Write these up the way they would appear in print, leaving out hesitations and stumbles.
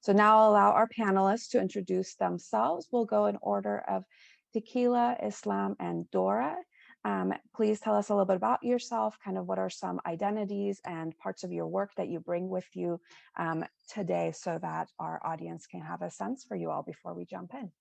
So now I'll allow our panelists to introduce themselves. We'll go in order of Tequila, Islam, and Dora. Please tell us a little bit about yourself, kind of what are some identities and parts of your work that you bring with you today so that our audience can have a sense for you all before we jump in.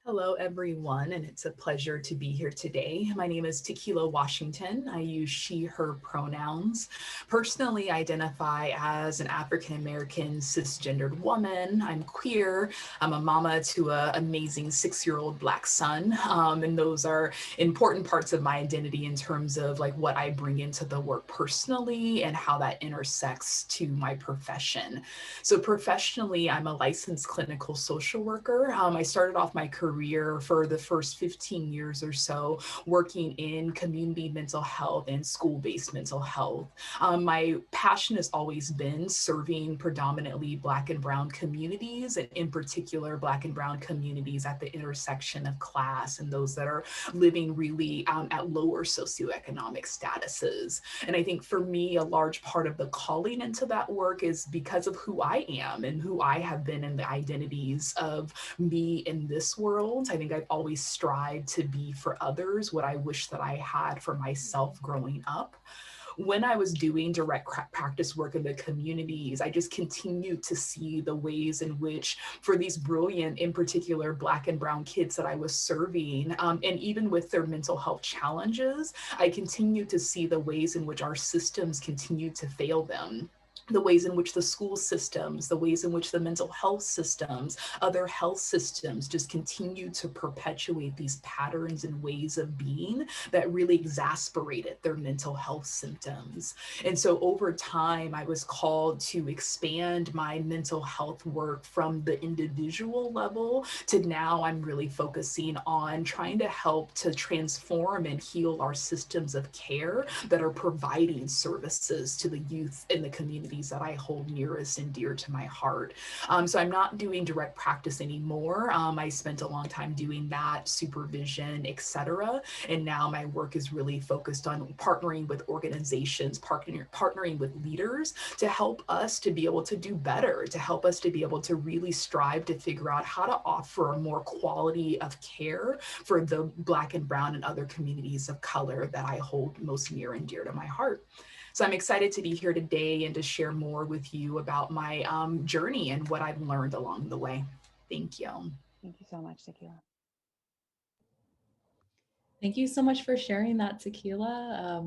Hello, everyone, and it's a pleasure to be here today. My name is Tequila Washington. I use she, her pronouns. Personally, I identify as an African American cisgendered woman. I'm queer. I'm a mama to an amazing 6-year-old Black son. And those are important parts of my identity in terms of like what I bring into the work personally and how that intersects to my profession. So professionally, I'm a licensed clinical social worker. I started off my career for the first 15 years or so working in community mental health and school-based mental health. My passion has always been serving predominantly Black and Brown communities, and in particular, Black and Brown communities at the intersection of class and those that are living really at lower socioeconomic statuses. And I think for me, a large part of the calling into that work is because of who I am and who I have been in the identities of me in this world. I think I've always strived to be for others what I wish that I had for myself growing up. When I was doing direct practice work in the communities, I just continued to see the ways in which, for these brilliant, in particular, Black and Brown kids that I was serving, and even with their mental health challenges, I continued to see the ways in which our systems continued to fail them. The ways in which the school systems, the ways in which the mental health systems, other health systems just continue to perpetuate these patterns and ways of being that really exasperated their mental health symptoms. And so over time, I was called to expand my mental health work from the individual level to now I'm really focusing on trying to help to transform and heal our systems of care that are providing services to the youth in the community that I hold nearest and dear to my heart. So I'm not doing direct practice anymore. I spent a long time doing that, supervision, etc. And now my work is really focused on partnering with organizations, partnering with leaders to help us to be able to do better, to help us to be able to really strive to figure out how to offer a more quality of care for the Black and Brown and other communities of color that I hold most near and dear to my heart. So I'm excited to be here today and to share more with you about my journey and what I've learned along the way. Thank you. Thank you so much, Tequila. Thank you so much for sharing that, Tequila.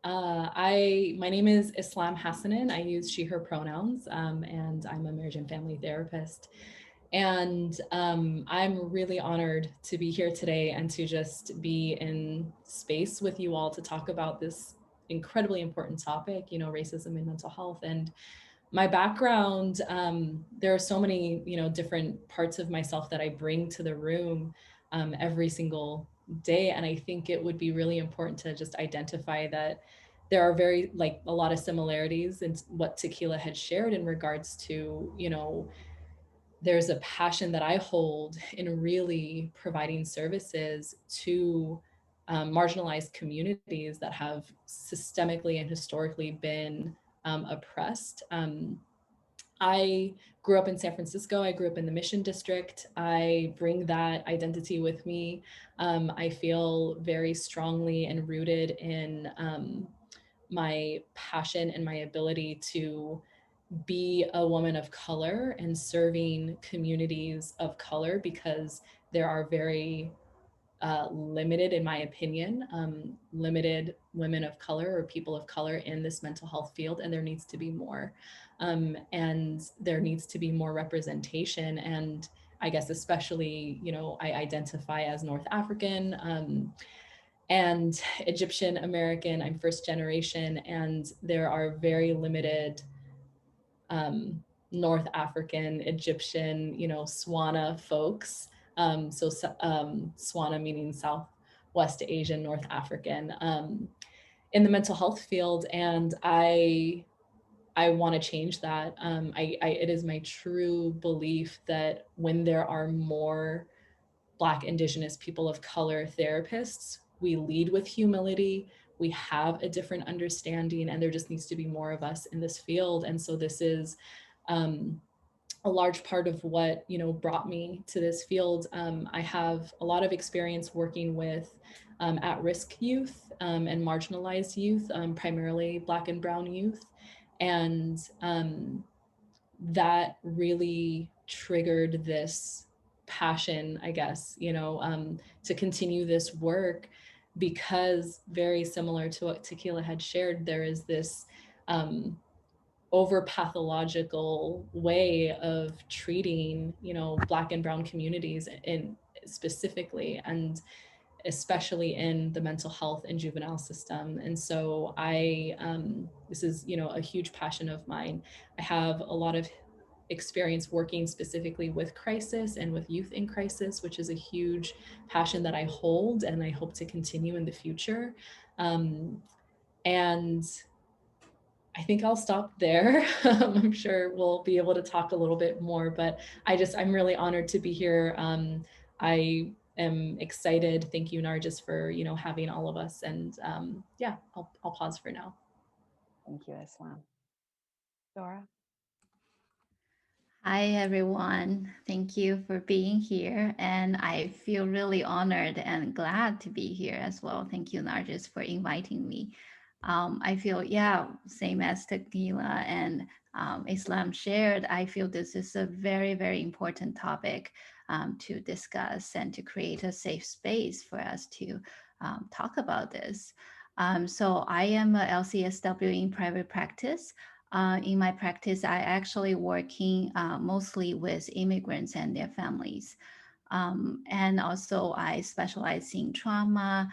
My name is Islam Hassanin. I use she, her pronouns, and I'm a marriage and family therapist. And I'm really honored to be here today and to just be in space with you all to talk about this incredibly important topic, you know, racism and mental health. And my background, there are so many, you know, different parts of myself that I bring to the room every single day. And I think it would be really important to just identify that there are a lot of similarities in what Tequila had shared in regards to, you know, there's a passion that I hold in really providing services to marginalized communities that have systemically and historically been oppressed. I grew up in San Francisco. I grew up in the Mission District. I bring that identity with me. I feel very strongly and rooted in my passion and my ability to be a woman of color and serving communities of color, because there are very limited, in my opinion, limited women of color or people of color in this mental health field, and there needs to be more. And there needs to be more representation. And I guess especially, you know, I identify as North African and Egyptian American. I'm first generation, and there are very limited North African, Egyptian, you know, Swana folks. Swana meaning Southwest Asian, North African, in the mental health field. And I want to change that. It is my true belief that when there are more Black, Indigenous, people of color therapists, we lead with humility, we have a different understanding, and there just needs to be more of us in this field. And so this is a large part of what, brought me to this field. I have a lot of experience working with at-risk youth and marginalized youth, primarily Black and Brown youth. And that really triggered this passion, I guess, to continue this work, because very similar to what Tequila had shared, there is this over pathological way of treating, Black and Brown communities in specifically, and especially in the mental health and juvenile system. And so this is, a huge passion of mine. I have a lot of experience working specifically with crisis and with youth in crisis, which is a huge passion that I hold and I hope to continue in the future. And I think I'll stop there. I'm sure we'll be able to talk a little bit more, but I'm really honored to be here. I am excited. Thank you, Nargis, for, having all of us. And yeah, I'll pause for now. Thank you, Islam. Dora? Hi, everyone. Thank you for being here. And I feel really honored and glad to be here as well. Thank you, Nargis, for inviting me. I feel, same as Tequila and Islam shared, I feel this is a very, very important topic to discuss and to create a safe space for us to talk about this. So I am a LCSW in private practice. In my practice, I actually working mostly with immigrants and their families. And also I specialize in trauma,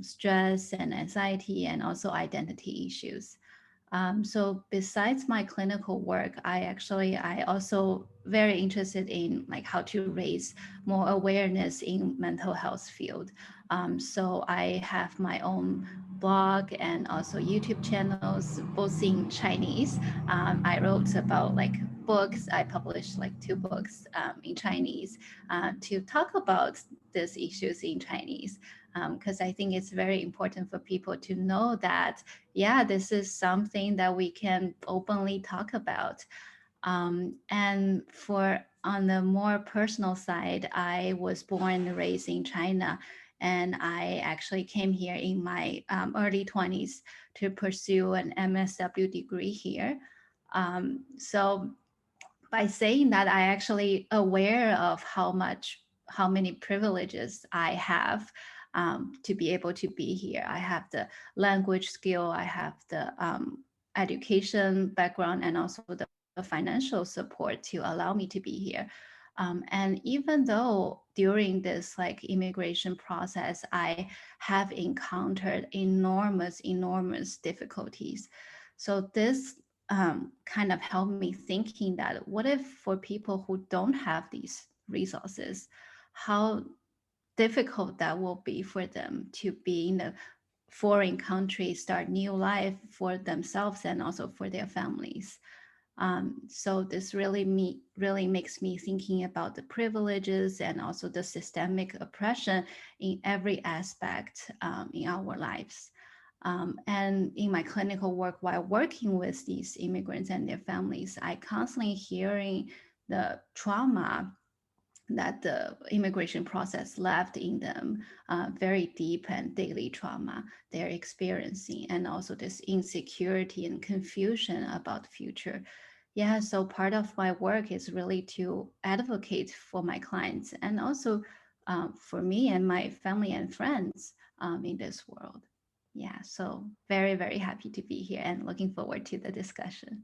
stress and anxiety, and also identity issues. So besides my clinical work, I also very interested in like how to raise more awareness in mental health field. So I have my own blog and also YouTube channels, both in Chinese. I wrote about like books. I published like 2 books in Chinese to talk about these issues in Chinese, because I think it's very important for people to know that, this is something that we can openly talk about. And on the more personal side, I was born and raised in China, and I actually came here in my early 20s to pursue an MSW degree here. So by saying that, I actually aware of how many privileges I have to be able to be here. I have the language skill, I have the education background, and also the financial support to allow me to be here. And even though during this like immigration process, I have encountered enormous difficulties. So this kind of helped me thinking that what if for people who don't have these resources, how difficult that will be for them to be in a foreign country, start new life for themselves and also for their families. So this really makes me thinking about the privileges and also the systemic oppression in every aspect in our lives. And in my clinical work, while working with these immigrants and their families, I constantly hearing the trauma that the immigration process left in them, very deep and daily trauma they're experiencing, and also this insecurity and confusion about the future. Yeah, so part of my work is really to advocate for my clients and also for me and my family and friends in this world. Yeah, so very, very happy to be here and looking forward to the discussion.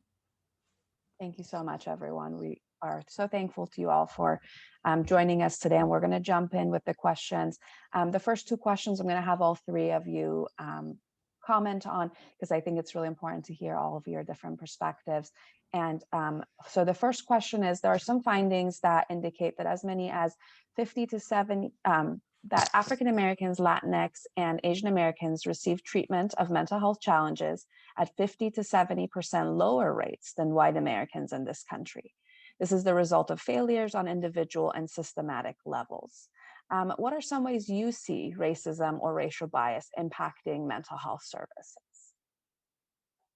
Thank you so much, everyone. We are so thankful to you all for joining us today, and we're going to jump in with the questions. The first 2 questions I'm going to have all 3 of you comment on, because I think it's really important to hear all of your different perspectives. And so the first question is, there are some findings that indicate that as many as 50 to 70, that African Americans, Latinx, and Asian Americans receive treatment of mental health challenges at 50 to 70% lower rates than white Americans in this country. This is the result of failures on individual and systematic levels. What are some ways you see racism or racial bias impacting mental health services?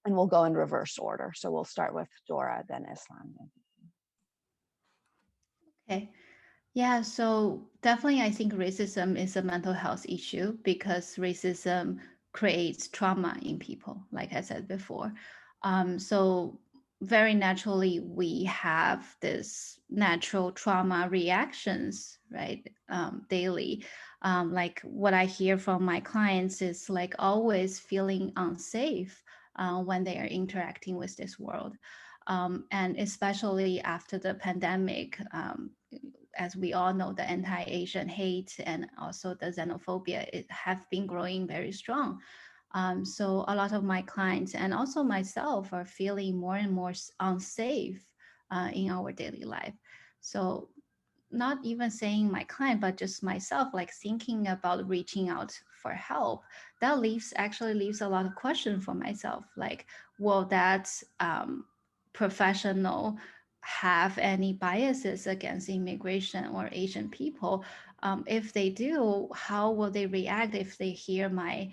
And we'll go in reverse order. So we'll start with Dora, then Islam. Okay. Yeah, so definitely I think racism is a mental health issue because racism creates trauma in people, like I said before. So very naturally, we have this natural trauma reactions, right, daily. Like what I hear from my clients is like always feeling unsafe when they are interacting with this world. And especially after the pandemic, as we all know, the anti-Asian hate and also the xenophobia it have been growing very strong. So a lot of my clients and also myself are feeling more and more unsafe in our daily life. So not even saying my client, but just myself, like thinking about reaching out for help, that actually leaves a lot of questions for myself. Like, will that professional have any biases against immigration or Asian people? If they do, how will they react if they hear my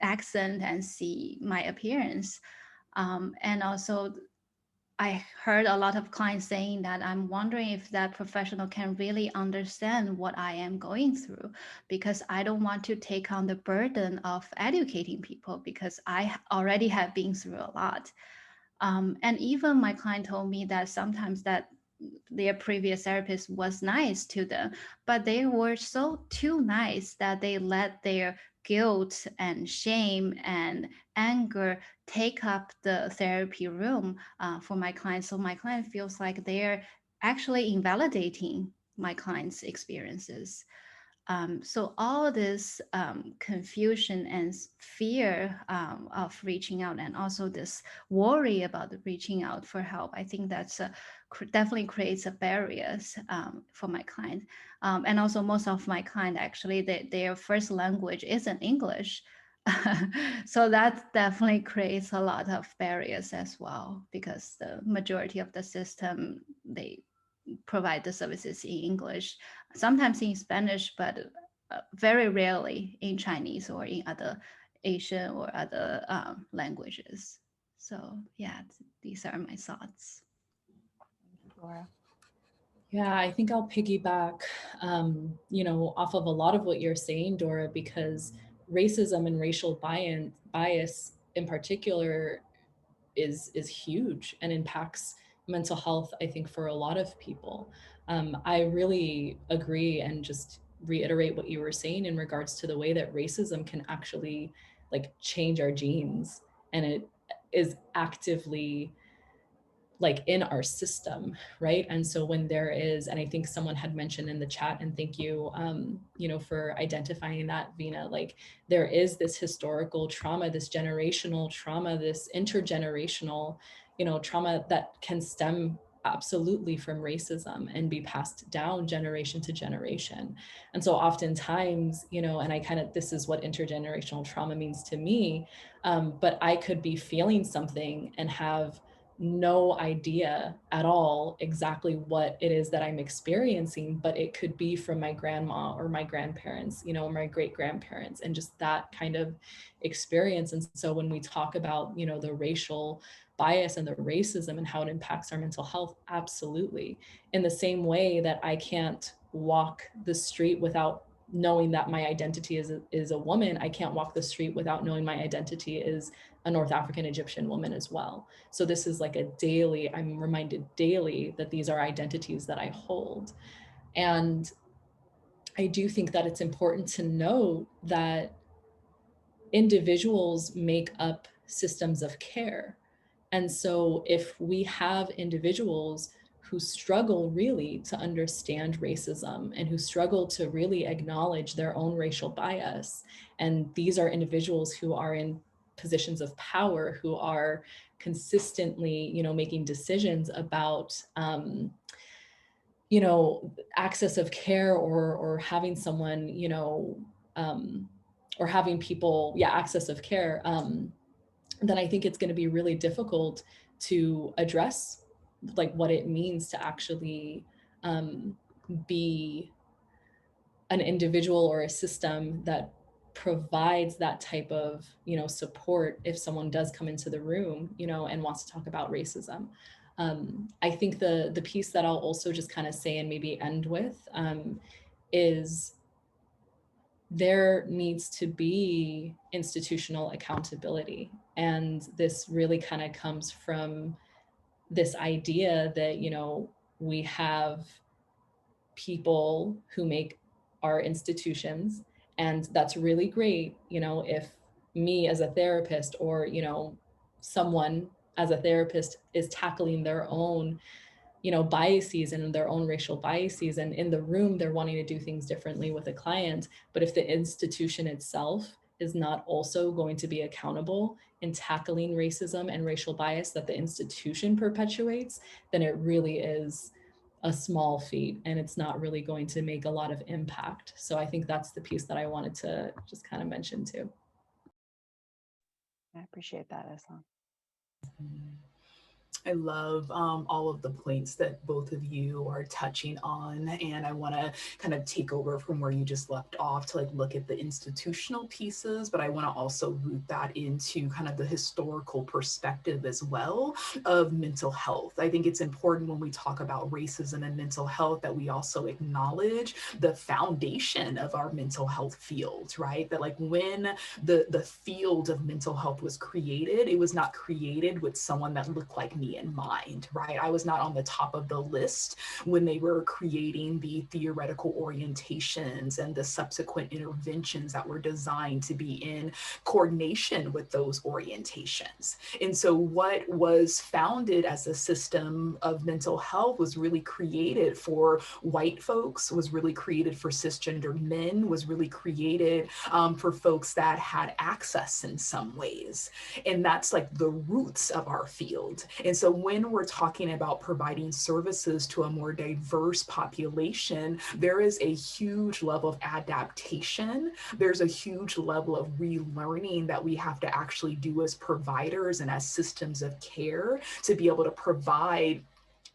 accent and see my appearance? And also, I heard a lot of clients saying that I'm wondering if that professional can really understand what I am going through, because I don't want to take on the burden of educating people because I already have been through a lot. And even my client told me that sometimes that their previous therapist was nice to them, but they were so too nice that they let their guilt and shame and anger take up the therapy room for my client. So my client feels like they're actually invalidating my client's experiences. So all this confusion and fear of reaching out, and also this worry about reaching out for help, I think that's definitely creates a barriers for my client. And also most of my client actually, their first language isn't English. So that definitely creates a lot of barriers as well, because the majority of the system, they provide the services in English, sometimes in Spanish, but very rarely in Chinese or in other Asian or other languages. So yeah, these are my thoughts. Dora. Yeah, I think I'll piggyback, off of a lot of what you're saying, Dora, because racism and racial bias in particular is huge and impacts mental health, I think, for a lot of people. I really agree and just reiterate what you were saying in regards to the way that racism can actually like change our genes, and it is actively like in our system, right? And so when there is, and I think someone had mentioned in the chat, and thank you, for identifying that, Vina, like there is this historical trauma, this generational trauma, this intergenerational, trauma that can stem absolutely from racism and be passed down generation to generation. And so oftentimes, and this is what intergenerational trauma means to me, but I could be feeling something and have no idea at all exactly what it is that I'm experiencing, but it could be from my grandma or my grandparents, or my great grandparents, and just that kind of experience. And so when we talk about, the racial bias and the racism and how it impacts our mental health, absolutely. In the same way that I can't walk the street without knowing that my identity is a woman, I can't walk the street without knowing my identity is a North African Egyptian woman as well. So this is like I'm reminded daily that these are identities that I hold. And I do think that it's important to note that individuals make up systems of care. And so if we have individuals who struggle really to understand racism and who struggle to really acknowledge their own racial bias, and these are individuals who are in positions of power, who are consistently, making decisions about, access of care, or having someone, or having people, access of care, then I think it's going to be really difficult to address like what it means to actually be an individual or a system that provides that type of, support if someone does come into the room, and wants to talk about racism. I think the piece that I'll also just kind of say and maybe end with is there needs to be institutional accountability. And this really kind of comes from this idea that, we have people who make our institutions, and that's really great, if me as a therapist or, someone as a therapist is tackling their own biases and their own racial biases, and in the room they're wanting to do things differently with a client. But if the institution itself is not also going to be accountable in tackling racism and racial bias that the institution perpetuates, then it really is a small feat and it's not really going to make a lot of impact. So I think that's the piece that I wanted to just kind of mention too. I appreciate that, Islam. I love all of the points that both of you are touching on, and I want to kind of take over from where you just left off to like look at the institutional pieces, but I want to also root that into kind of the historical perspective as well of mental health. I think it's important when we talk about racism and mental health that we also acknowledge the foundation of our mental health field, right? That like when the field of mental health was created, it was not created with someone that looked like me in mind, right? I was not on the top of the list when they were creating the theoretical orientations and the subsequent interventions that were designed to be in coordination with those orientations. And so what was founded as a system of mental health was really created for white folks, was really created for cisgender men, was really created for folks that had access in some ways. And that's like the roots of our field. And so when we're talking about providing services to a more diverse population, there is a huge level of adaptation. There's a huge level of relearning that we have to actually do as providers and as systems of care to be able to provide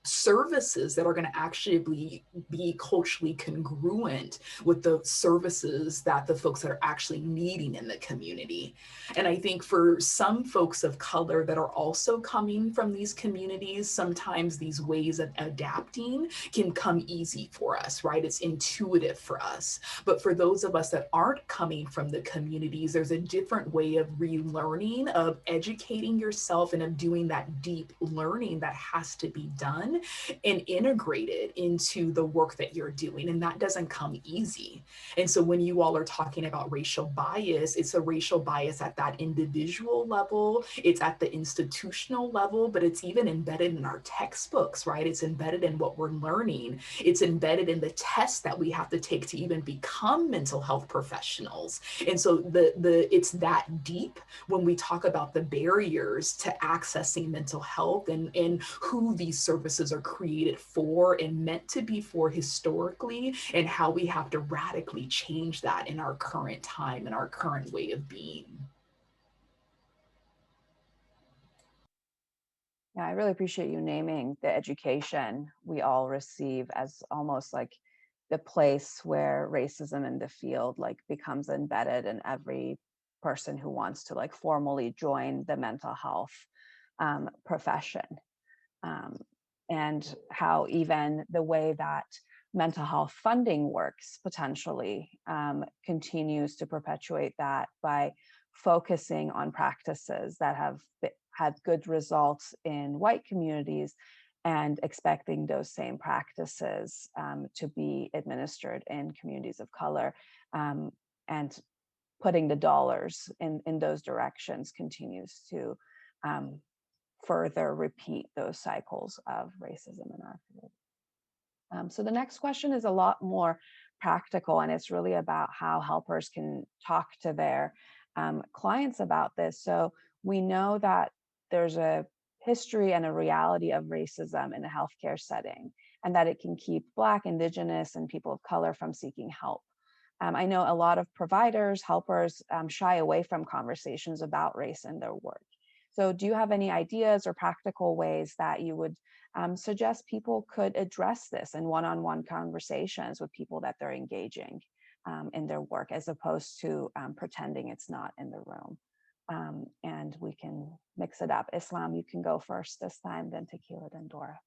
services that are going to actually be culturally congruent with the services that the folks that are actually needing in the community. And I think for some folks of color that are also coming from these communities, sometimes these ways of adapting can come easy for us, right? It's intuitive for us. But for those of us that aren't coming from the communities, there's a different way of relearning, of educating yourself, and of doing that deep learning that has to be done and integrated into the work that you're doing. And that doesn't come easy. And so when you all are talking about racial bias, it's a racial bias at that individual level, it's at the institutional level, but it's even embedded in our textbooks, right? It's embedded in what we're learning. It's embedded in the tests that we have to take to even become mental health professionals. And so it's that deep when we talk about the barriers to accessing mental health and who these services are created for and meant to be for historically, and how we have to radically change that in our current time and our current way of being. Yeah, I really appreciate you naming the education we all receive as almost like the place where racism in the field like becomes embedded in every person who wants to like formally join the mental health profession. And how even the way that mental health funding works potentially continues to perpetuate that by focusing on practices that have had good results in white communities and expecting those same practices to be administered in communities of color, and putting the dollars in those directions continues to further repeat those cycles of racism in our field. So the next question is a lot more practical, and it's really about how helpers can talk to their clients about this. So we know that there's a history and a reality of racism in a healthcare setting, and that it can keep Black, Indigenous, and people of color from seeking help. I know a lot of providers, helpers shy away from conversations about race in their work. So do you have any ideas or practical ways that you would suggest people could address this in one-on-one conversations with people that they're engaging in their work, as opposed to pretending it's not in the room. And we can mix it up. Islam, you can go first this time, then Tequila, then Dora.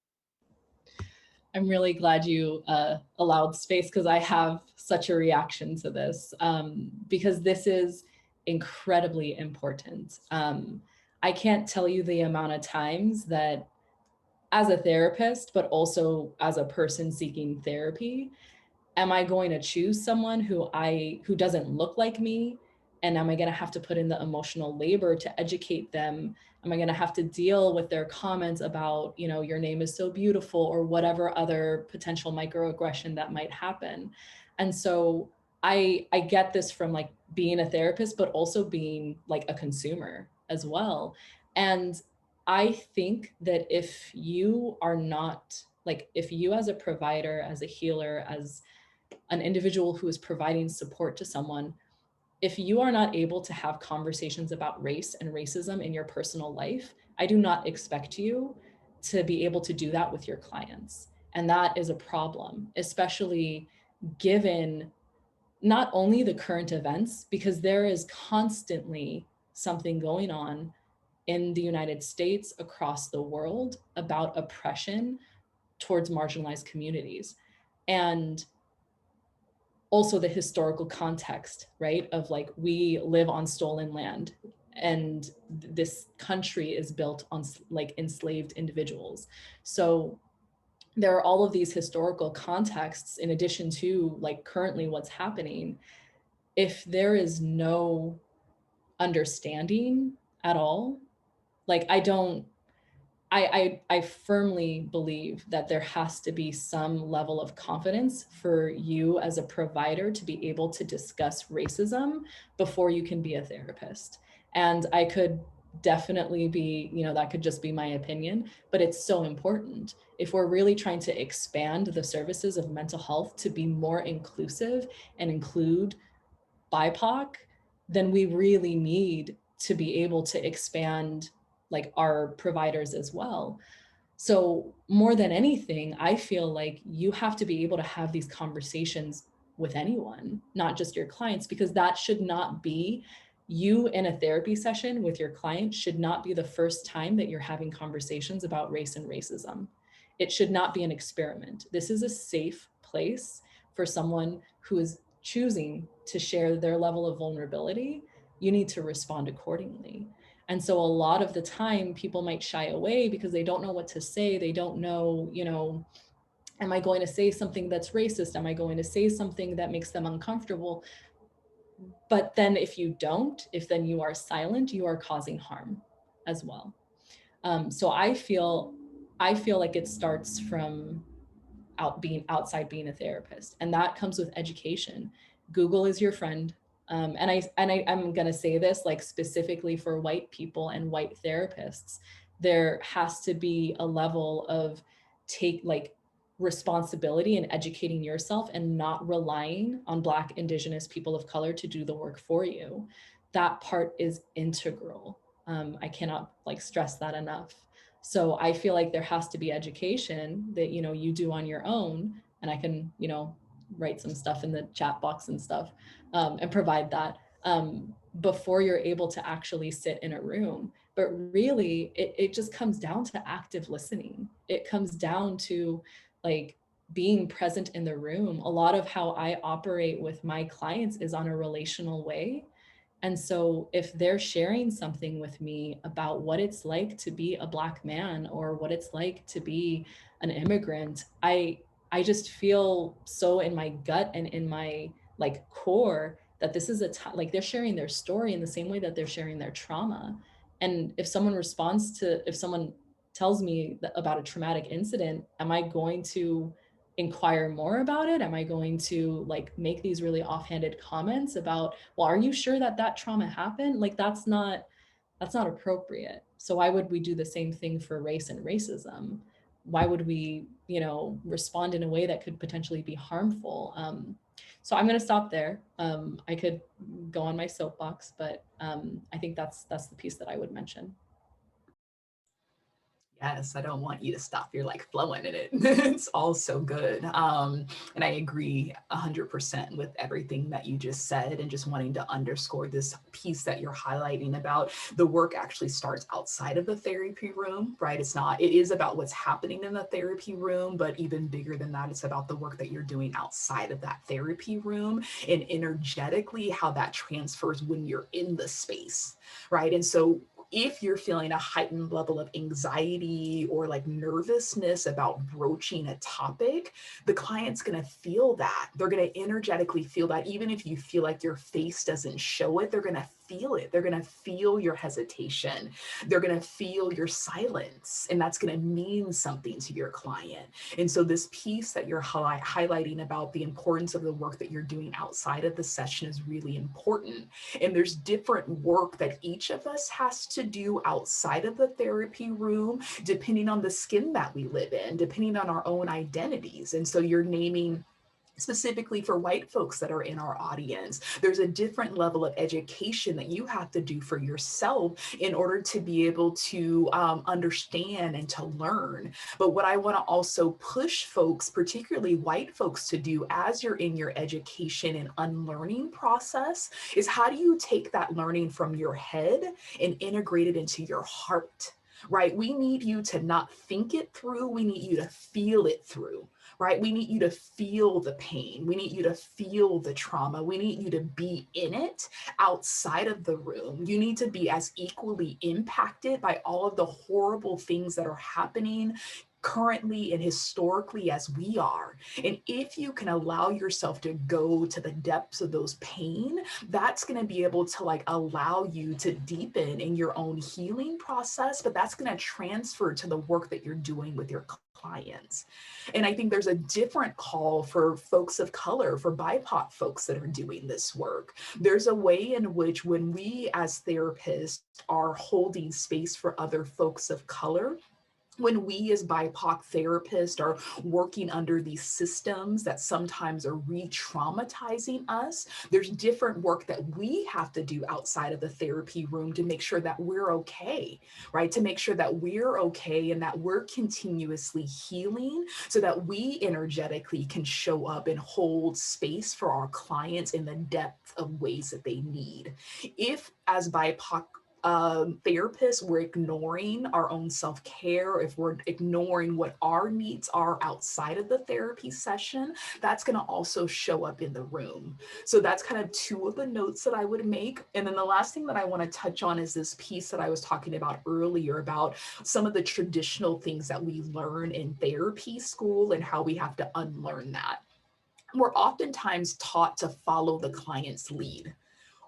I'm really glad you allowed space, because I have such a reaction to this, because this is incredibly important. I can't tell you the amount of times that, as a therapist, but also as a person seeking therapy, am I going to choose someone who doesn't look like me? And am I going to have to put in the emotional labor to educate them? Am I going to have to deal with their comments about, you know, your name is so beautiful, or whatever other potential microaggression that might happen? And so I get this from like being a therapist, but also being like a consumer as well. And I think that if you are not, like, if you as a provider, as a healer, as an individual who is providing support to someone, if you are not able to have conversations about race and racism in your personal life, I do not expect you to be able to do that with your clients. And that is a problem, especially given not only the current events, because there is constantly something going on in the United States, across the world, about oppression towards marginalized communities. And also the historical context, right? Of like, we live on stolen land, and this country is built on like enslaved individuals. So there are all of these historical contexts in addition to like currently what's happening. If there is no understanding at all, like I firmly believe that there has to be some level of confidence for you as a provider to be able to discuss racism before you can be a therapist. And I could definitely be, you know, that could just be my opinion, but it's so important. If we're really trying to expand the services of mental health to be more inclusive and include BIPOC, then we really need to be able to expand like our providers as well. So more than anything, I feel like you have to be able to have these conversations with anyone, not just your clients, because that should not be, you in a therapy session with your client should not be the first time that you're having conversations about race and racism. It should not be an experiment. This is a safe place for someone who is choosing to share their level of vulnerability. You need to respond accordingly. And so a lot of the time people might shy away because they don't know what to say. They don't know, you know, am I going to say something that's racist? Am I going to say something that makes them uncomfortable? But then if you don't, if then you are silent, you are causing harm as well. So I feel like it starts from being a therapist, and that comes with education. Google is your friend. I'm going to say this like specifically for white people and white therapists. There has to be a level of responsibility in educating yourself and not relying on Black, Indigenous, people of color to do the work for you. That part is integral. I cannot stress that enough. So I feel like there has to be education that, you know, you do on your own, and I can, you know, write some stuff in the chat box and stuff, and provide that before you're able to actually sit in a room. But really, it just comes down to active listening. It comes down to being present in the room. A lot of how I operate with my clients is on a relational way. And so if they're sharing something with me about what it's like to be a Black man or what it's like to be an immigrant, I just feel so in my gut and in my core that this is they're sharing their story in the same way that they're sharing their trauma. And if someone tells me about a traumatic incident, am I going to inquire more about it? Am I going to make these really offhanded comments about, well, are you sure that trauma happened? That's not appropriate. So why would we do the same thing for race and racism? Why would we, you know, respond in a way that could potentially be harmful? So I'm going to stop there. I could go on my soapbox, but I think that's the piece that I would mention. Yes, I don't want you to stop. You're like flowing in it. It's all so good. And I agree 100% with everything that you just said, and just wanting to underscore this piece that you're highlighting about the work actually starts outside of the therapy room, right? It is about what's happening in the therapy room, but even bigger than that, it's about the work that you're doing outside of that therapy room and energetically how that transfers when you're in the space, right? And so if you're feeling a heightened level of anxiety or like nervousness about broaching a topic, the client's going to feel that. They're going to energetically feel that. Even if you feel like your face doesn't show it, they're going to feel it. They're going to feel your hesitation. They're going to feel your silence. And that's going to mean something to your client. And so this piece that you're highlighting about the importance of the work that you're doing outside of the session is really important. And there's different work that each of us has to do outside of the therapy room, depending on the skin that we live in, depending on our own identities. And so you're naming specifically for white folks that are in our audience, there's a different level of education that you have to do for yourself in order to be able to understand and to learn. But what I want to also push folks, particularly white folks, to do as you're in your education and unlearning process is how do you take that learning from your head and integrate it into your heart? Right? We need you to not think it through. We need you to feel it through. Right? We need you to feel the pain. We need you to feel the trauma. We need you to be in it outside of the room. You need to be as equally impacted by all of the horrible things that are happening currently and historically as we are. And if you can allow yourself to go to the depths of those pain, that's going to be able to like allow you to deepen in your own healing process, but that's going to transfer to the work that you're doing with your clients. And I think there's a different call for folks of color, for BIPOC folks that are doing this work. There's a way in which when we as therapists are holding space for other folks of color, when we as BIPOC therapists are working under these systems that sometimes are re-traumatizing us, there's different work that we have to do outside of the therapy room to make sure that we're okay, right? To make sure that we're okay and that we're continuously healing so that we energetically can show up and hold space for our clients in the depth of ways that they need. If as BIPOC therapists, we're ignoring our own self-care, if we're ignoring what our needs are outside of the therapy session, that's going to also show up in the room. So that's kind of two of the notes that I would make. And then the last thing that I want to touch on is this piece that I was talking about earlier about some of the traditional things that we learn in therapy school and how we have to unlearn that. We're oftentimes taught to follow the client's lead.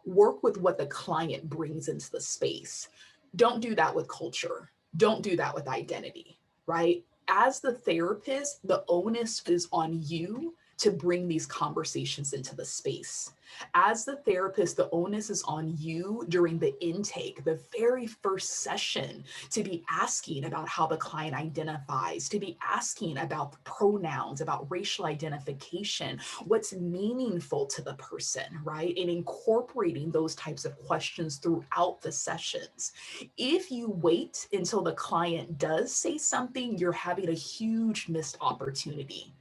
Work with what the client brings into the space. Don't do that with culture. Don't do that with identity, right? As the therapist, the onus is on you to bring these conversations into the space. As the therapist, the onus is on you during the intake, the very first session, to be asking about how the client identifies, to be asking about the pronouns, about racial identification, what's meaningful to the person, right? And incorporating those types of questions throughout the sessions. If you wait until the client does say something, you're having a huge missed opportunity.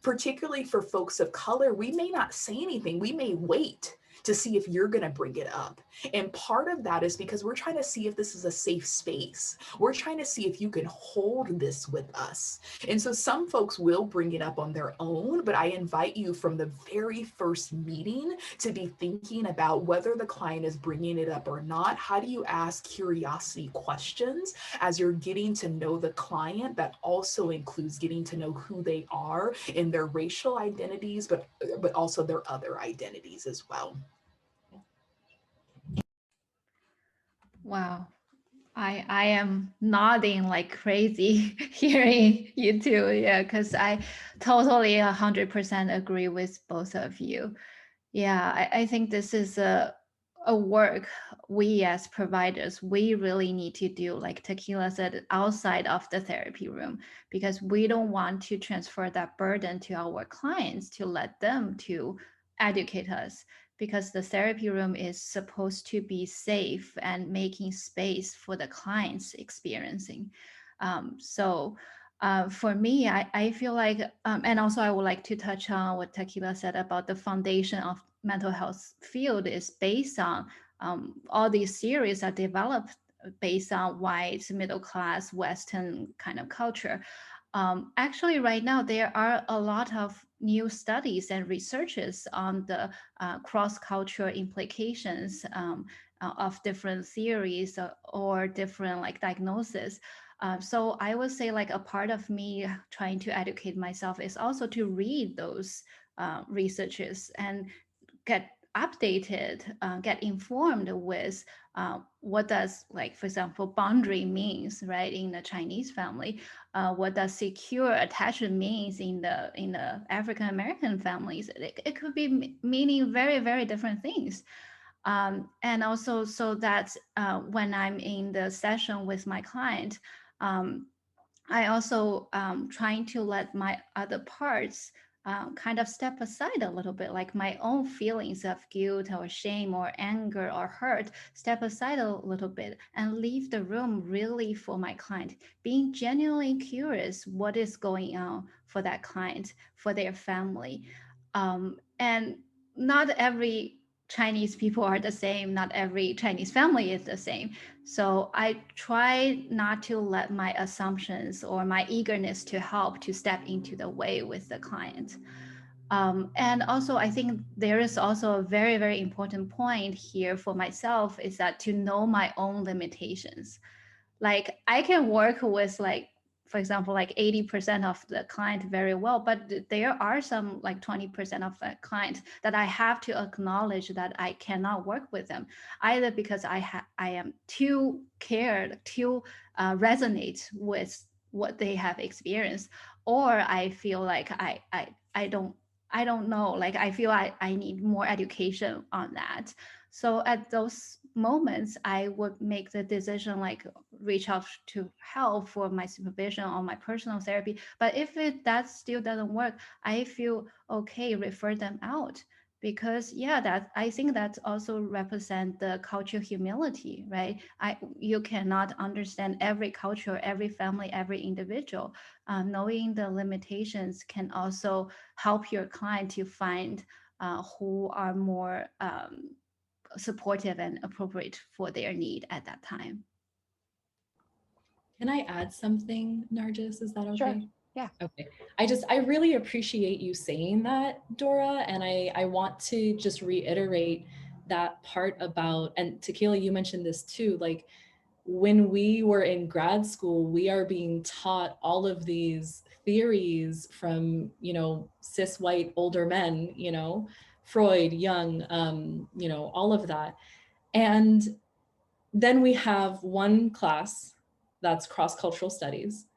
Particularly for folks of color, we may not say anything. We may wait to see if you're going to bring it up. And part of that is because we're trying to see if this is a safe space. We're trying to see if you can hold this with us. And so some folks will bring it up on their own, but I invite you from the very first meeting to be thinking about whether the client is bringing it up or not. How do you ask curiosity questions as you're getting to know the client? That also includes getting to know who they are in their racial identities, but also their other identities as well. Wow. I am nodding like crazy hearing you too. Yeah, because I totally 100% agree with both of you. Yeah, I think this is a work we as providers, we really need to do, like Tequila said, outside of the therapy room, because we don't want to transfer that burden to our clients to let them to educate us, because the therapy room is supposed to be safe and making space for the clients experiencing. For me, I feel like, and also I would like to touch on what Tequila said about the foundation of mental health field is based on all these theories are developed based on white, middle class, Western kind of culture. Actually, right now, there are a lot of new studies and researches on the cross-cultural implications of different theories or different like diagnoses. So I would say like a part of me trying to educate myself is also to read those researches and get updated, get informed with what does, like, for example, boundary means, right, in the Chinese family, what does secure attachment means in the African American families. It could be meaning very, very different things. And also, so that when I'm in the session with my client, I also trying to let my other parts kind of step aside a little bit, like my own feelings of guilt or shame or anger or hurt, step aside a little bit and leave the room really for my client, being genuinely curious what is going on for that client, for their family. And not every Chinese people are the same, not every Chinese family is the same. So I try not to let my assumptions or my eagerness to help to step into the way with the client. And also, I think there is also a very, very important point here for myself is that to know my own limitations. Like I can work with, like, for example, like 80% of the client very well, but there are some like 20% of the client that I have to acknowledge that I cannot work with them, either because I am too cared, too resonate with what they have experienced, or I feel like I don't know, like I feel I need more education on that. So at those moments, I would make the decision like reach out to help for my supervision or my personal therapy. But if that still doesn't work, I feel okay, refer them out. Because yeah, that I think that also represent the cultural humility, right? You cannot understand every culture, every family, every individual. Knowing the limitations can also help your client to find who are more supportive and appropriate for their need at that time. Can I add something, Nargis? Is that Sure. okay? Yeah. Okay. I really appreciate you saying that, Dora. And I want to just reiterate that part about, and Tequila, you mentioned this too, like when we were in grad school, we are being taught all of these theories from, cis white older men, Freud, Jung, all of that. And then we have one class that's cross-cultural studies.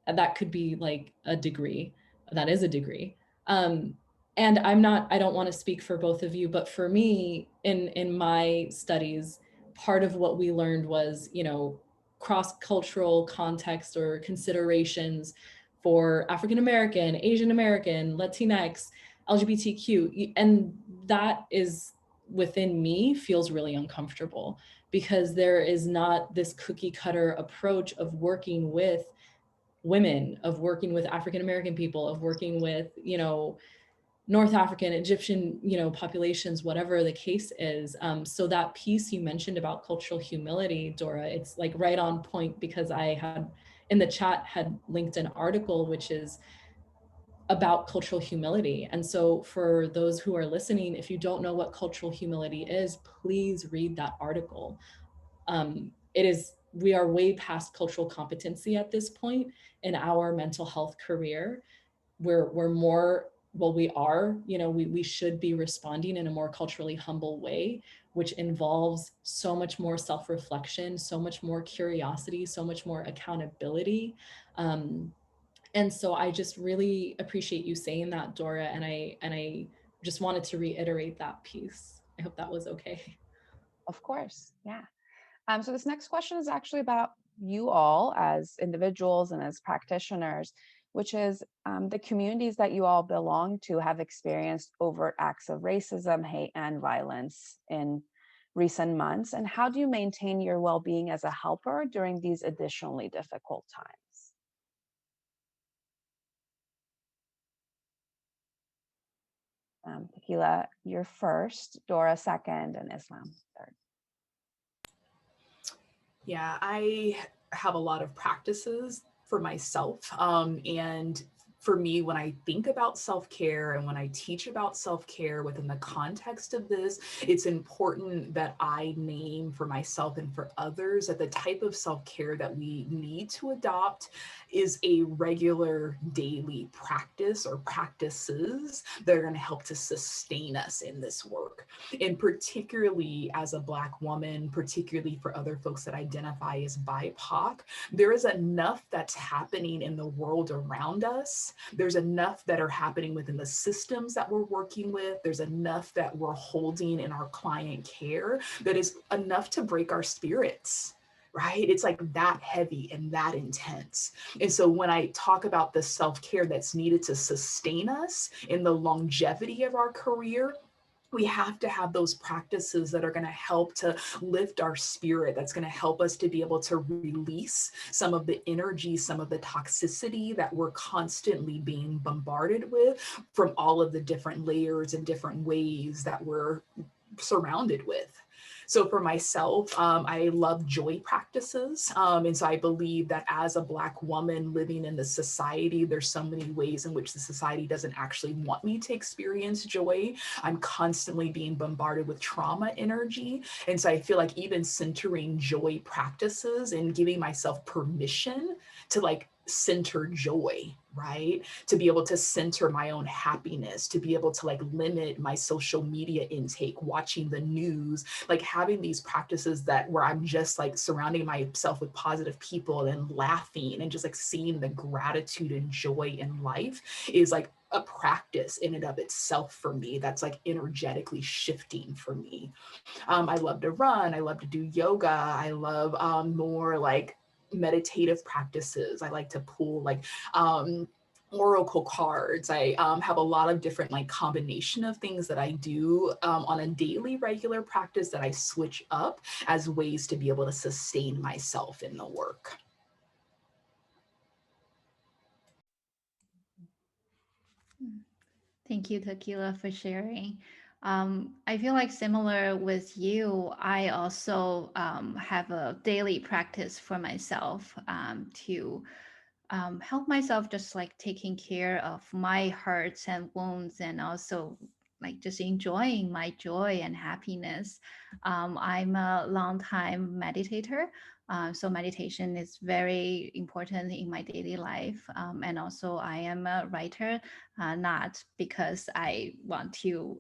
And that could be like a degree. That is a degree. And I don't want to speak for both of you, but for me, in my studies, part of what we learned was, cross-cultural context or considerations for African American, Asian American, Latinx, LGBTQ. And that is within me feels really uncomfortable because there is not this cookie cutter approach of working with women, of working with African American people, of working with, North African, Egyptian, populations, whatever the case is. So that piece you mentioned about cultural humility, Dora, it's like right on point because I had in the chat had linked an article which is about cultural humility. And so for those who are listening, if you don't know what cultural humility is, please read that article. We are way past cultural competency at this point in our mental health career. We're more, well, we should be responding in a more culturally humble way, which involves so much more self-reflection, so much more curiosity, so much more accountability. And so I just really appreciate you saying that, Dora, and I just wanted to reiterate that piece. I hope that was okay. Of course. Yeah. So this next question is actually about you all as individuals and as practitioners, which is the communities that you all belong to have experienced overt acts of racism, hate, and violence in recent months? And how do you maintain your well-being as a helper during these additionally difficult times? Tequila, you're first, Dora second, and Islam third. Yeah, I have a lot of practices for myself. And for me, when I think about self care and when I teach about self care within the context of this, it's important that I name for myself and for others that the type of self care that we need to adopt is a regular daily practice or practices that are going to help to sustain us in this work. And particularly as a Black woman, particularly for other folks that identify as BIPOC, there is enough that's happening in the world around us. There's enough that are happening within the systems that we're working with. There's enough that we're holding in our client care that is enough to break our spirits. Right? It's like that heavy and that intense. And so when I talk about the self-care that's needed to sustain us in the longevity of our career, we have to have those practices that are going to help to lift our spirit, that's going to help us to be able to release some of the energy, some of the toxicity that we're constantly being bombarded with from all of the different layers and different ways that we're surrounded with. So for myself, I love joy practices. And so I believe that as a Black woman living in the society, there's so many ways in which the society doesn't actually want me to experience joy. I'm constantly being bombarded with trauma energy. And so I feel like even centering joy practices and giving myself permission to like center joy, right? To be able to center my own happiness, to be able to like limit my social media intake, watching the news, like having these practices that where I'm just like surrounding myself with positive people and laughing and just like seeing the gratitude and joy in life is like a practice in and of itself for me that's like energetically shifting for me. I love to run. I love to do yoga. I love more like meditative practices. I like to pull like oracle cards. I have a lot of different like combination of things that I do on a daily regular practice that I switch up as ways to be able to sustain myself in the work. Thank you, Tequila, for sharing. I feel like similar with you, I also have a daily practice for myself to help myself just like taking care of my hurts and wounds and also like just enjoying my joy and happiness. I'm a long time meditator. So meditation is very important in my daily life. And also I am a writer, not because I want to,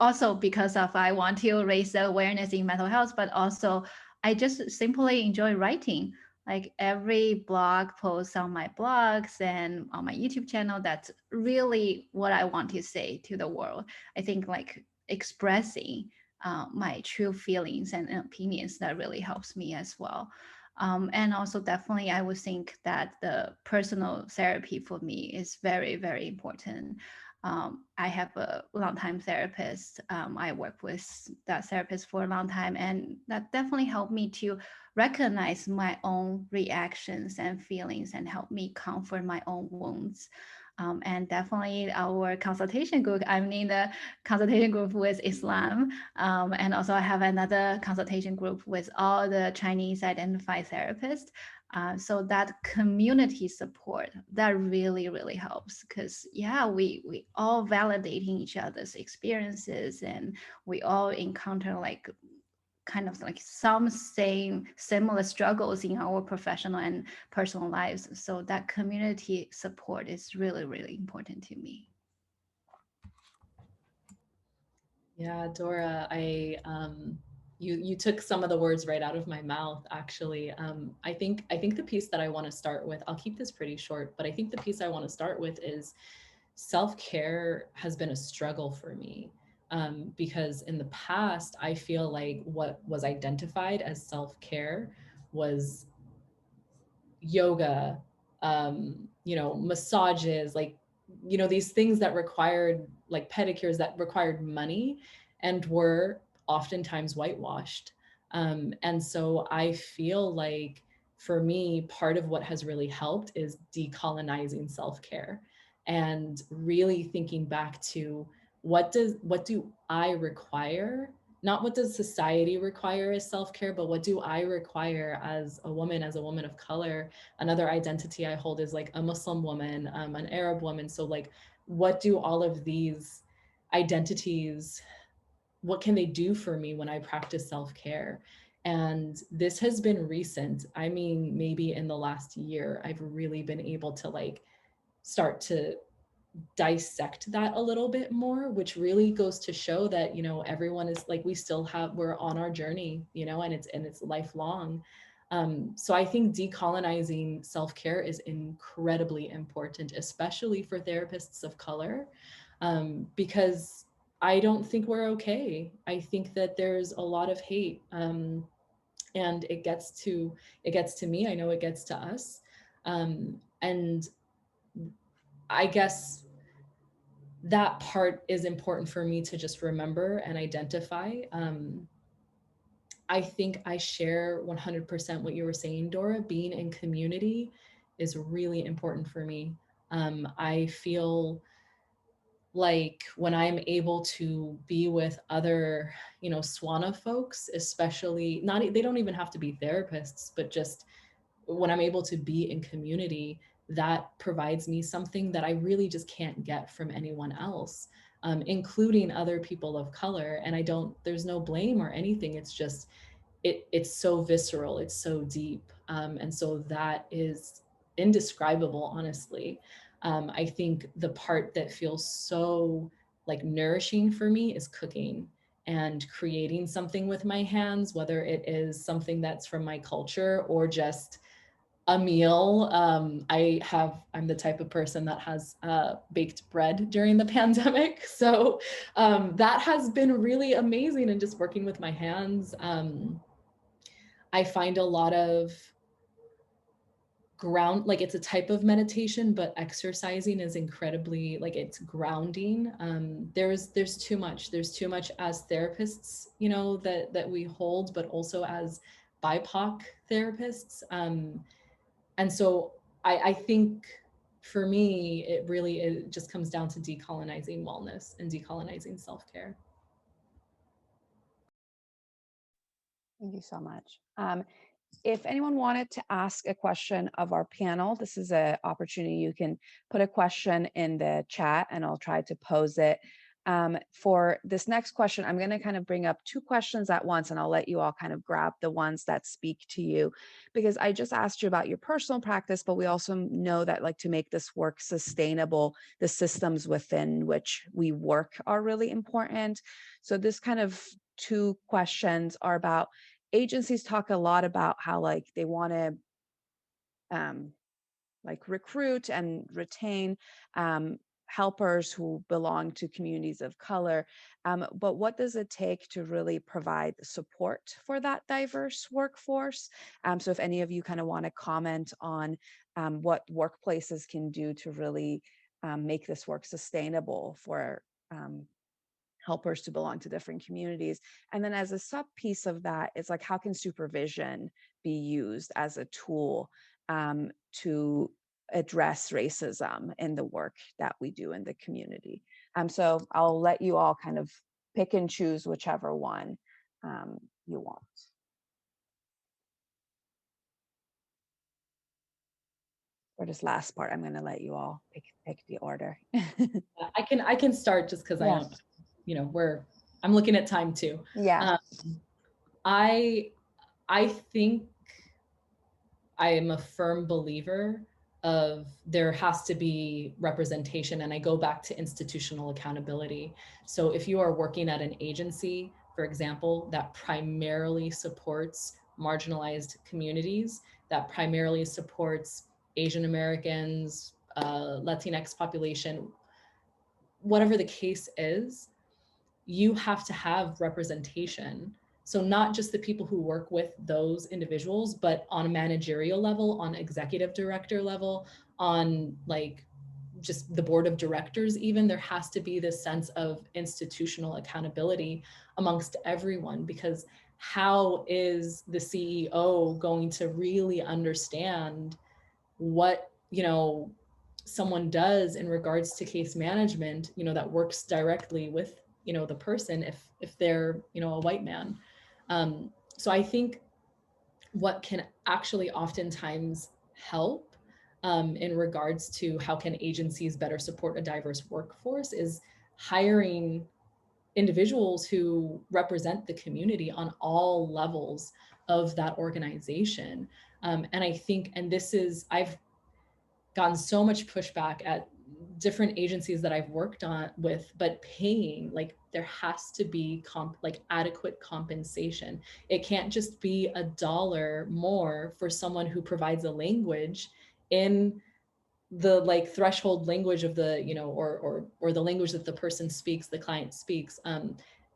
also because of I want to raise the awareness in mental health, but also I just simply enjoy writing. Like every blog post on my blogs and on my YouTube channel, that's really what I want to say to the world. I think like expressing my true feelings and opinions, that really helps me as well. And also definitely I would think that the personal therapy for me is very, very important. I have a long-time therapist. I work with that therapist for a long time, and that definitely helped me to recognize my own reactions and feelings and help me comfort my own wounds. And definitely our consultation group, I'm in the consultation group with Islam. And also I have another consultation group with all the Chinese identified therapists. So that community support, that really, really helps because yeah, we all validating each other's experiences and we all encounter like kind of like some same similar struggles in our professional and personal lives. So that community support is really, really important to me. Yeah, Dora, you took some of the words right out of my mouth, actually. I think the piece that I want to start with, I'll keep this pretty short, but I think the piece I want to start with is self-care has been a struggle for me. Because in the past, I feel like what was identified as self-care was yoga, massages, like, these things that required like pedicures that required money and were oftentimes whitewashed. And so I feel like for me, part of what has really helped is decolonizing self-care and really thinking back to what do I require? Not what does society require as self-care, but what do I require as a woman of color? Another identity I hold is like a Muslim woman, an Arab woman. So like, what do all of these identities, what can they do for me when I practice self-care? And this has been recent. I mean, maybe in the last year, I've really been able to like start to dissect that a little bit more, which really goes to show that, you know, everyone is like, we're on our journey, you know, and it's lifelong. So I think decolonizing self-care is incredibly important, especially for therapists of color, because I don't think we're okay. I think that there's a lot of hate, and it gets to me. I know it gets to us, and I guess that part is important for me to just remember and identify. I think I share 100% what you were saying, Dora. Being in community is really important for me. I feel like when I'm able to be with other, you know, SWANA folks, especially they don't even have to be therapists, but just when I'm able to be in community, that provides me something that I really just can't get from anyone else, including other people of color. And there's no blame or anything. It's just, it's so visceral, it's so deep. And so that is indescribable, honestly. I think the part that feels so like nourishing for me is cooking and creating something with my hands, whether it is something that's from my culture or just a meal. I'm the type of person that has baked bread during the pandemic. So that has been really amazing, and just working with my hands. I find a lot of like it's a type of meditation, but exercising is incredibly, like, it's grounding. There's too much as therapists, you know, that we hold, but also as BIPOC therapists. And so I think for me, it just comes down to decolonizing wellness and decolonizing self-care. Thank you so much. If anyone wanted to ask a question of our panel, this is an opportunity. You can put a question in the chat and I'll try to pose it. For this next question, I'm going to kind of bring up two questions at once, and I'll let you all kind of grab the ones that speak to you, because I just asked you about your personal practice, but we also know that, like, to make this work sustainable, the systems within which we work are really important. So this kind of two questions are about, agencies talk a lot about how, like, they want to like recruit and retain helpers who belong to communities of color. But what does it take to really provide support for that diverse workforce? So if any of you kind of want to comment on what workplaces can do to really make this work sustainable for helpers to belong to different communities. And then as a sub piece of that, it's like, how can supervision be used as a tool to address racism in the work that we do in the community? So I'll let you all kind of pick and choose whichever one you want. For this last part, I'm going to let you all pick the order. I can start just because I don't, you know, I'm looking at time too. Yeah. I think I am a firm believer of there has to be representation, and I go back to institutional accountability. So if you are working at an agency, for example, that primarily supports marginalized communities, that primarily supports Asian Americans, Latinx population, whatever the case is, you have to have representation. So not just the people who work with those individuals, but on a managerial level, on executive director level, on like just the board of directors, even, there has to be this sense of institutional accountability amongst everyone, because how is the CEO going to really understand what, someone does in regards to case management, that works directly with, the person, if they're, a white man. So I think what can actually oftentimes help in regards to how can agencies better support a diverse workforce is hiring individuals who represent the community on all levels of that organization. And I think, and this is, I've gotten so much pushback at different agencies that I've worked on with, but paying, like, there has to be adequate compensation. It can't just be $1 more for someone who provides a language in the threshold language of the, or the language that the person speaks, the client speaks.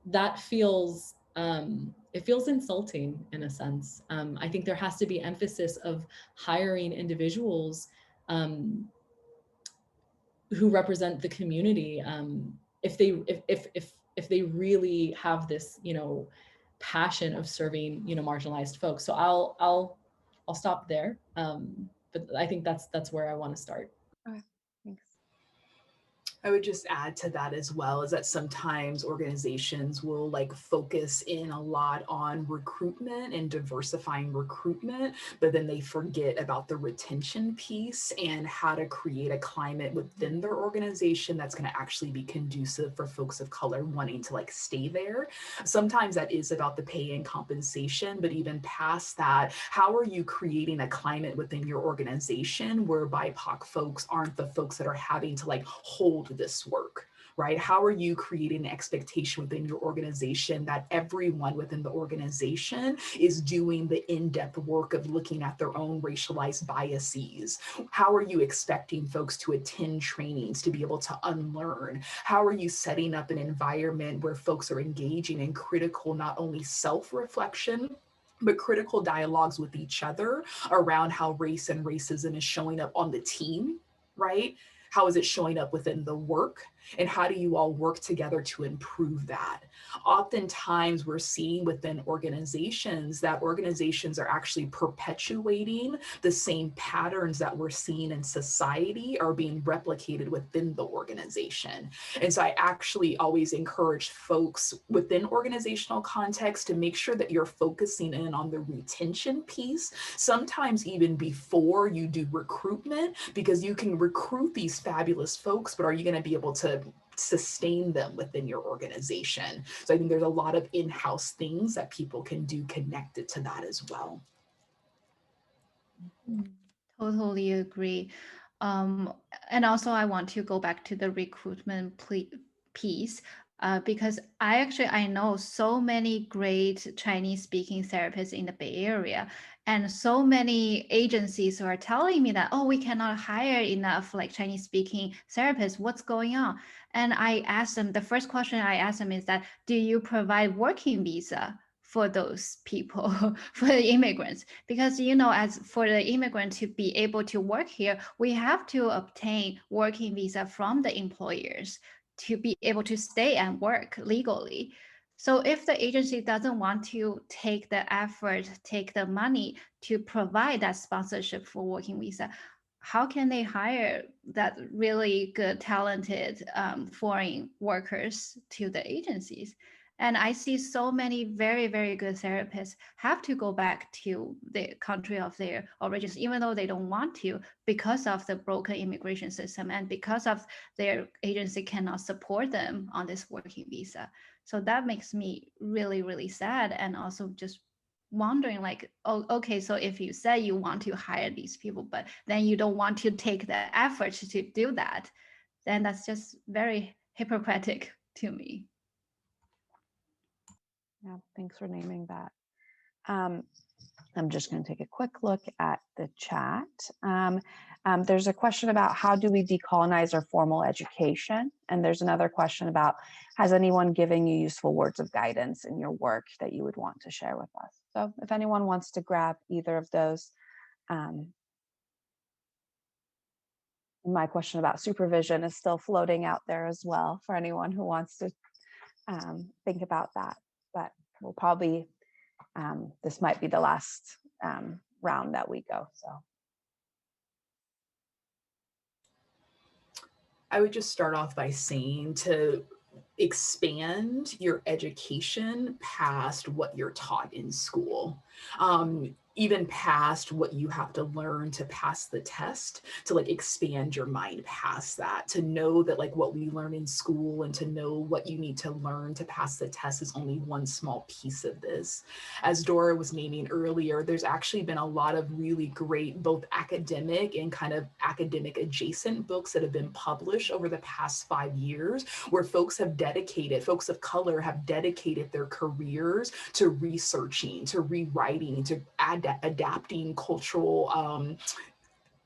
That feels, it feels insulting in a sense. I think there has to be emphasis of hiring individuals who represent the community, if they really have this, passion of serving, marginalized folks. So I'll stop there. But I think that's where I want to start. Okay, thanks. I would just add to that as well, is that sometimes organizations will focus in a lot on recruitment and diversifying recruitment, but then they forget about the retention piece and how to create a climate within their organization that's going to actually be conducive for folks of color wanting to stay there. Sometimes that is about the pay and compensation, but even past that, how are you creating a climate within your organization where BIPOC folks aren't the folks that are having to hold this work, right? How are you creating an expectation within your organization that everyone within the organization is doing the in-depth work of looking at their own racialized biases? How are you expecting folks to attend trainings to be able to unlearn? How are you setting up an environment where folks are engaging in critical, not only self-reflection, but critical dialogues with each other around how race and racism is showing up on the team, right? How is it showing up within the work? And how do you all work together to improve that? Oftentimes we're seeing within organizations that organizations are actually perpetuating the same patterns that we're seeing in society are being replicated within the organization. And so I actually always encourage folks within organizational context to make sure that you're focusing in on the retention piece, sometimes even before you do recruitment, because you can recruit these fabulous folks, but are you going to be able to sustain them within your organization? So I think there's a lot of in-house things that people can do connected to that as well. Totally agree. And also I want to go back to the recruitment piece, because I know so many great Chinese speaking therapists in the Bay Area, and so many agencies who are telling me that, oh, we cannot hire enough Chinese speaking therapists. What's going on? And I asked them, the first question I asked them is that, do you provide working visa for those people, for the immigrants? Because, as for the immigrant to be able to work here, we have to obtain working visa from the employers to be able to stay and work legally. So if the agency doesn't want to take the effort, take the money to provide that sponsorship for working visa, how can they hire that really good, talented foreign workers to the agencies? And I see so many very, very good therapists have to go back to the country of their origins, even though they don't want to, because of the broken immigration system and because of their agency cannot support them on this working visa. So that makes me really, really sad. And also just wondering oh, okay, so if you say you want to hire these people, but then you don't want to take the effort to do that, then that's just very hypocritical to me. Yeah, thanks for naming that. I'm just going to take a quick look at the chat. There's a question about how do we decolonize our formal education? And there's another question about, has anyone given you useful words of guidance in your work that you would want to share with us? So if anyone wants to grab either of those. My question about supervision is still floating out there as well for anyone who wants to think about that. But we'll probably, this might be the last round that we go. So I would just start off by saying to expand your education past what you're taught in school. Even past what you have to learn to pass the test, to like expand your mind past that, to know that like what we learn in school and to know what you need to learn to pass the test is only one small piece of this. As Dora was naming earlier, there's actually been a lot of really great both academic and kind of academic adjacent books that have been published over the past 5 years, where folks of color have dedicated their careers to researching, to rewriting, to adapting cultural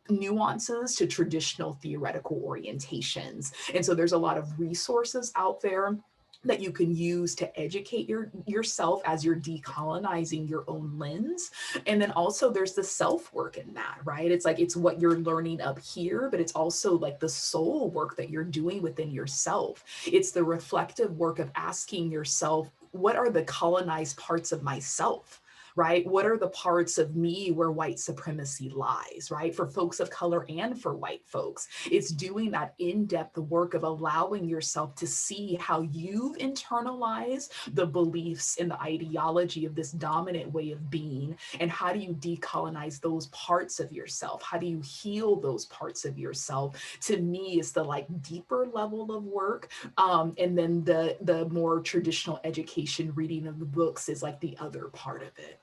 nuances to traditional theoretical orientations. And so there's a lot of resources out there that you can use to educate yourself as you're decolonizing your own lens. And then also there's the self-work in that, right? It's like, it's what you're learning up here, but it's also like the soul work that you're doing within yourself. It's the reflective work of asking yourself, what are the colonized parts of myself? Right? What are the parts of me where white supremacy lies, right? For folks of color and for white folks, it's doing that in-depth work of allowing yourself to see how you've internalized the beliefs and the ideology of this dominant way of being, and how do you decolonize those parts of yourself? How do you heal those parts of yourself? To me, it's the like deeper level of work. And then the more traditional education reading of the books is like the other part of it.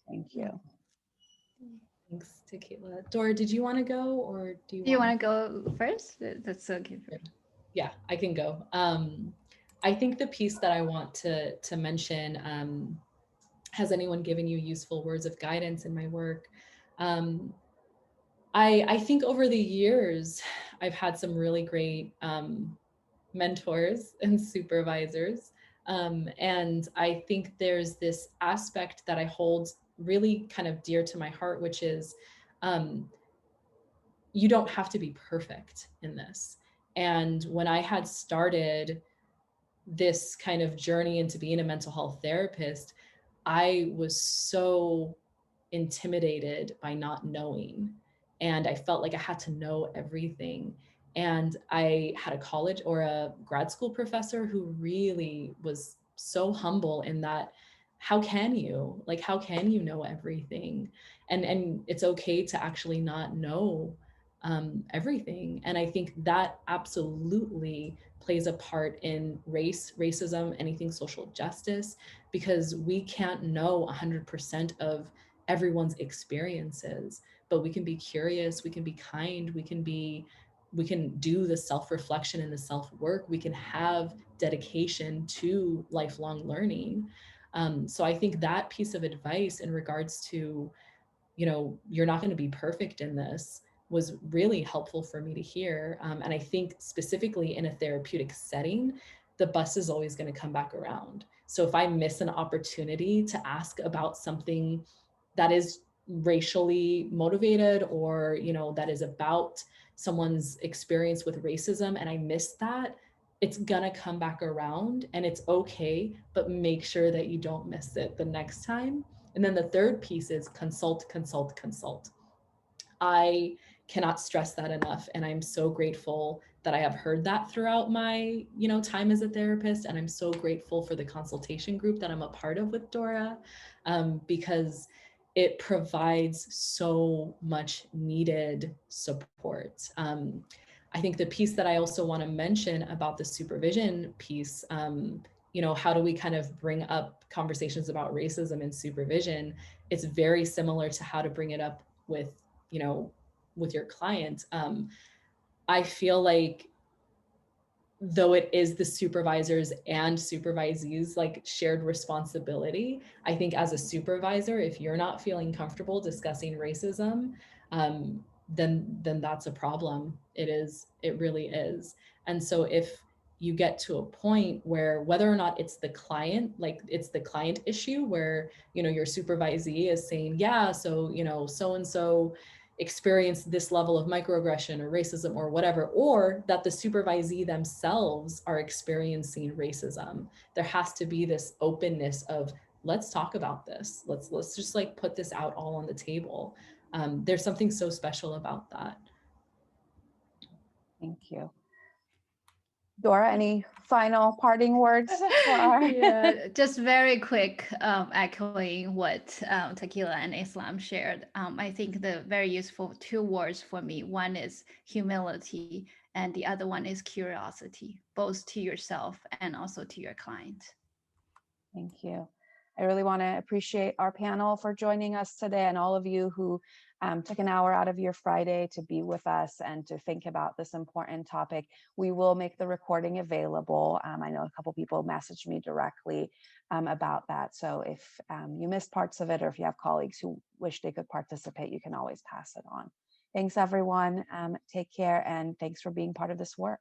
thank you. Thanks, Tequila. Dora, did you want to go, or do you Do you want to go first? That's okay. Yeah, I can go. I think the piece that I want to mention, has anyone given you useful words of guidance in my work? I think over the years, I've had some really great mentors and supervisors. And I think there's this aspect that I hold really kind of dear to my heart, which is you don't have to be perfect in this. And when I had started this kind of journey into being a mental health therapist, I was so intimidated by not knowing. And I felt like I had to know everything. And I had a college or a grad school professor who really was so humble in that, how can you? Like, how can you know everything? And it's okay to actually not know everything. And I think that absolutely plays a part in racism, anything social justice, because we can't know 100% of everyone's experiences, but we can be curious, we can be kind, we can do the self-reflection and the self-work, we can have dedication to lifelong learning. So I think that piece of advice in regards to, you're not going to be perfect in this was really helpful for me to hear. And I think specifically in a therapeutic setting, the bus is always going to come back around. So if I miss an opportunity to ask about something that is racially motivated, or that is about someone's experience with racism, and I miss that, it's gonna come back around, and it's okay, but make sure that you don't miss it the next time. And then the third piece is consult, consult, consult. I cannot stress that enough. And I'm so grateful that I have heard that throughout my, time as a therapist. And I'm so grateful for the consultation group that I'm a part of with Dora, because it provides so much needed support. I think the piece that I also want to mention about the supervision piece, how do we kind of bring up conversations about racism in supervision? It's very similar to how to bring it up with your client. I feel like, though it is the supervisors and supervisees like shared responsibility, I think as a supervisor, if you're not feeling comfortable discussing racism, then that's a problem. It really is. And so if you get to a point where, whether or not it's the client, like it's the client issue where, your supervisee is saying, yeah, so, so-and-so, experienced this level of microaggression or racism or whatever, or that the supervisee themselves are experiencing racism. There has to be this openness of, let's talk about this. Let's just like put this out all on the table. There's something so special about that. Thank you. Dora, any final parting words for our Yeah, just very quick, echoing what Tequila and Islam shared. I think the very useful two words for me, one is humility and the other one is curiosity, both to yourself and also to your client. Thank you. I really want to appreciate our panel for joining us today, and all of you who took an hour out of your Friday to be with us and to think about this important topic. We will make the recording available. I know a couple people messaged me directly about that. So if you missed parts of it, or if you have colleagues who wish they could participate, you can always pass it on. Thanks, everyone. Take care, and thanks for being part of this work.